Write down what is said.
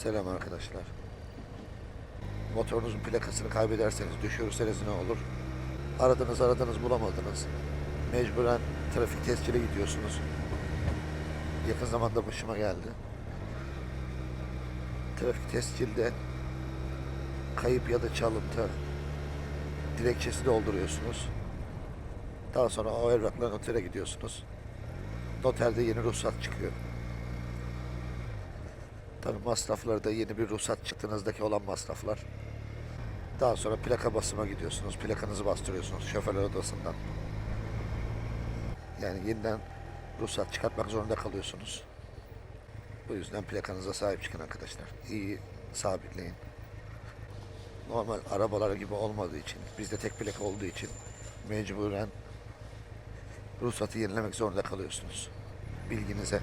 Selam arkadaşlar. Motorunuzun plakasını kaybederseniz, düşürürseniz ne olur? Aradınız bulamadınız. Mecburen trafik tescile gidiyorsunuz. Yakın zamanda başıma geldi. Trafik tescilde kayıp ya da çalıntı dilekçesi dolduruyorsunuz. Daha sonra o evrakla notere gidiyorsunuz. Noterde yeni ruhsat çıkıyor. Tabii masrafları da yeni bir ruhsat çıktığınızdaki olan masraflar. Daha sonra plaka basıma gidiyorsunuz. Plakanızı bastırıyorsunuz şoförler odasından. Yani yeniden ruhsat çıkartmak zorunda kalıyorsunuz. Bu yüzden plakanıza sahip çıkın arkadaşlar. İyi sabitleyin. Normal arabalar gibi olmadığı için, bizde tek plaka olduğu için mecburen ruhsatı yenilemek zorunda kalıyorsunuz. Bilginize.